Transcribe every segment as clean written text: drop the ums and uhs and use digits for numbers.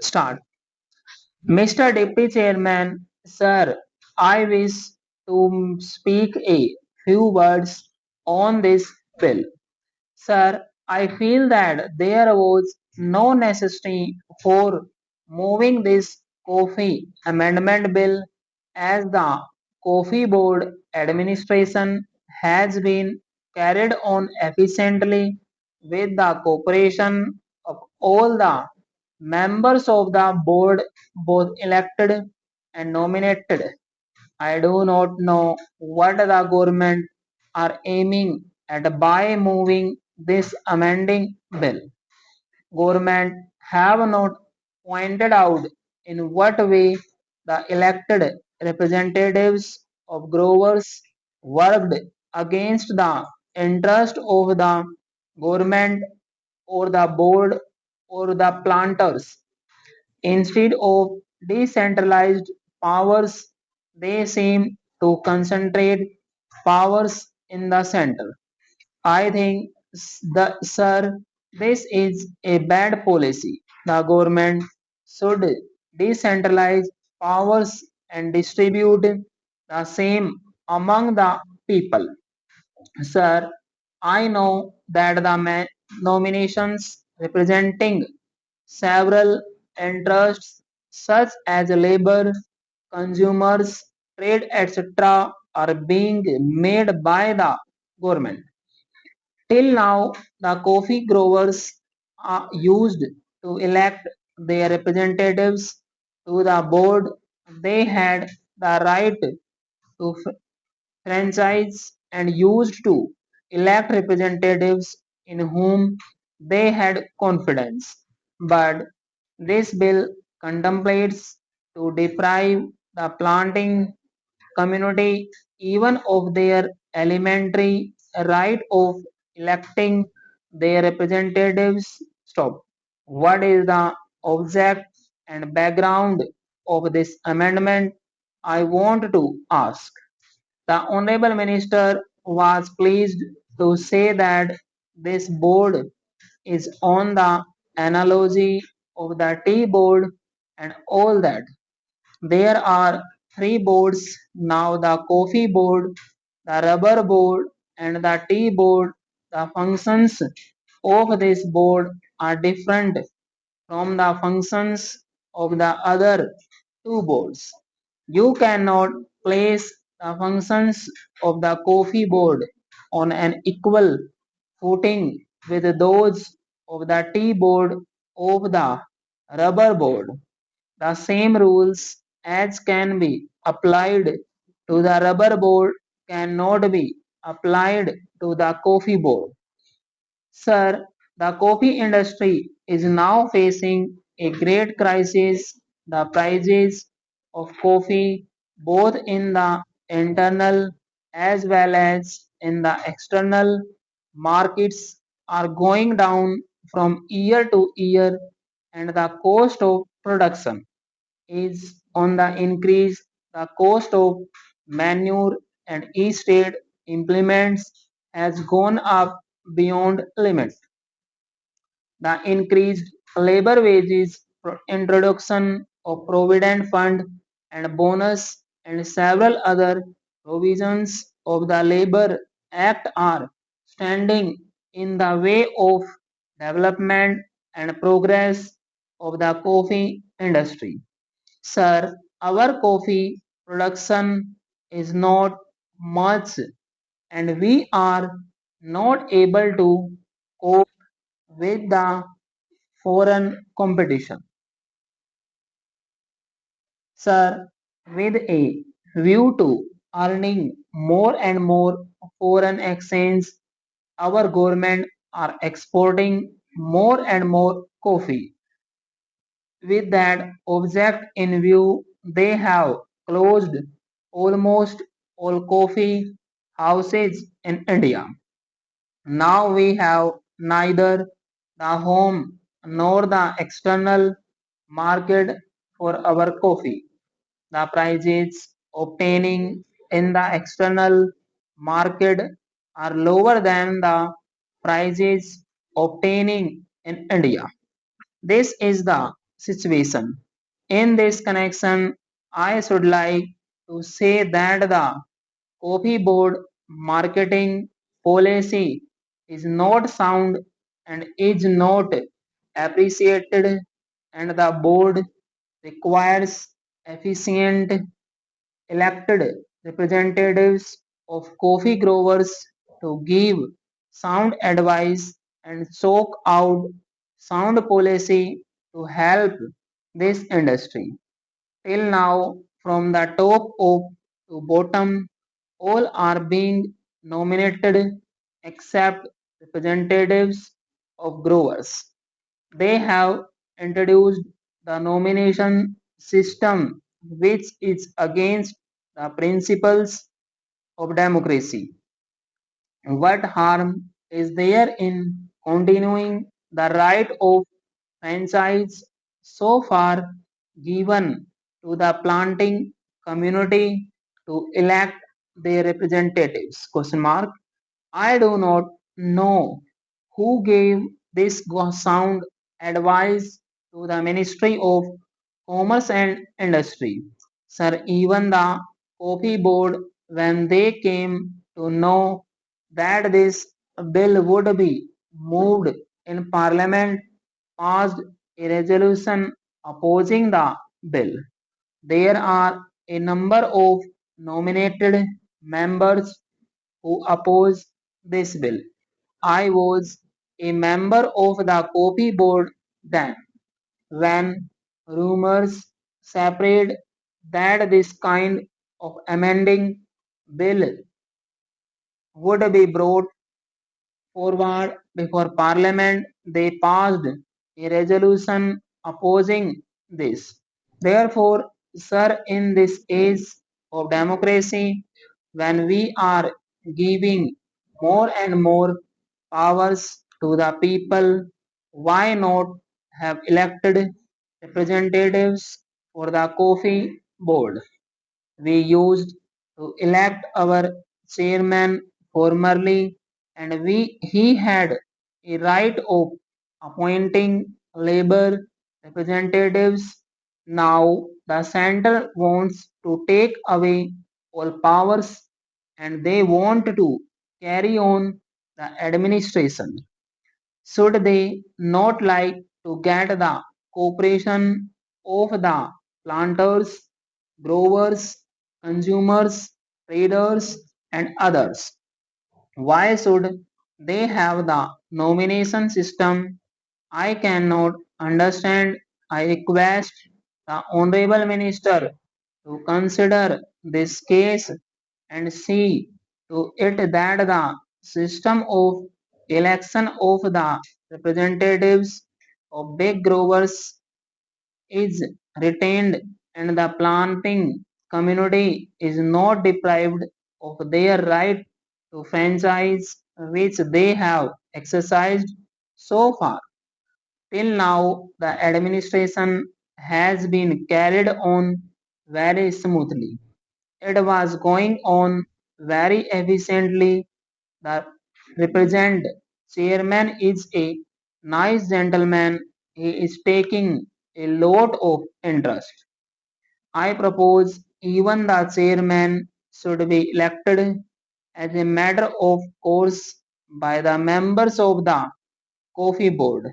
Start. Mr. Deputy Chairman, sir, I wish to speak a few words on this bill. Sir, I feel that there was no necessity for moving this coffee amendment bill as the coffee board administration has been carried on efficiently with the cooperation of all the members of the board, both elected and nominated. I do not know what the government are aiming at by moving this amending bill. Government have not pointed out in what way the elected representatives of growers worked against the interest of the government or the board or the planters. Instead of decentralized powers, they seem to concentrate powers in the center. I think sir, this is a bad policy. The government should decentralize powers and distribute the same among the people. Sir, I know that the nominations representing several interests such as labor, consumers, trade, etc., are being made by the government. Till now, the coffee growers are used to elect their representatives to the board. They had the right to franchise and used to elect representatives in whom they had confidence. But this bill contemplates to deprive the planting community even of their elementary right of electing their representatives. Stop. What is the object and background of this amendment? I want to ask. The Honorable Minister was pleased to say that this board is on the analogy of the tea board and all that. There are three boards now: the coffee board, the rubber board, and the tea board. The functions of this board are different from the functions of the other two boards. You cannot place the functions of the coffee board on an equal footing with those of the tea board of the rubber board. The same rules as can be applied to the rubber board cannot be applied to the coffee board. Sir, the coffee industry is now facing a great crisis. The prices of coffee, both in the internal as well as in the external markets, are going down from year to year, and the cost of production is on the increase. The cost of manure and e-state implements has gone up beyond limit. The increased labor wages, introduction of provident fund and bonus, and several other provisions of the Labor Act are standing in the way of development and progress of the coffee industry. Sir, our coffee production is not much and we are not able to cope with the foreign competition. Sir, with a view to earning more and more foreign exchange, our government are exporting more and more coffee. With that object in view, they have closed almost all coffee houses in India. Now we have neither the home nor the external market for our coffee. The prices obtaining in the external market are lower than the prices obtaining in India. This is the situation. In this connection, I should like to say that the coffee board marketing policy is not sound and is not appreciated, and the board requires efficient elected representatives of coffee growers to give sound advice and chalk out sound policy to help this industry. Till now, from the top up to bottom, all are being nominated except representatives of growers. They have introduced the nomination system, which is against the principles of democracy. What harm is there in continuing the right of franchise so far given to the planting community to elect their representatives? Question mark. I do not know who gave this sound advice to the Ministry of Commerce and Industry. Sir, even the Coffee Board, when they came to know that this bill would be moved in Parliament, passed a resolution opposing the bill. There are a number of nominated members who oppose this bill. I was a member of the Coffee Board then, when rumors spread that this kind of amending bill would be brought forward before Parliament. They passed a resolution opposing this. Therefore, sir, in this age of democracy, when we are giving more and more powers to the people, why not have elected representatives for the coffee board? We used to elect our chairman formerly, and he had a right of appointing labor representatives. Now the center wants to take away all powers, and they want to carry on the administration. Should they not like to get the cooperation of the planters, growers, consumers, traders, and others? Why should they have the nomination system? I cannot understand. I request the Honorable Minister to consider this case and see to it that the system of election of the representatives of big growers is retained and the planting community is not deprived of their right to franchise which they have exercised so far. Till now, the administration has been carried on very smoothly. It was going on very efficiently. The represent chairman is a nice gentleman. He is taking a lot of interest. I propose even the chairman should be elected as a matter of course by the members of the coffee board.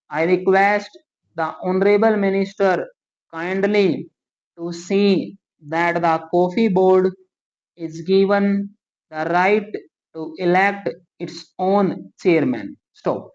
I request the Honorable Minister kindly to see that the coffee board is given the right to elect its own chairman. Stop.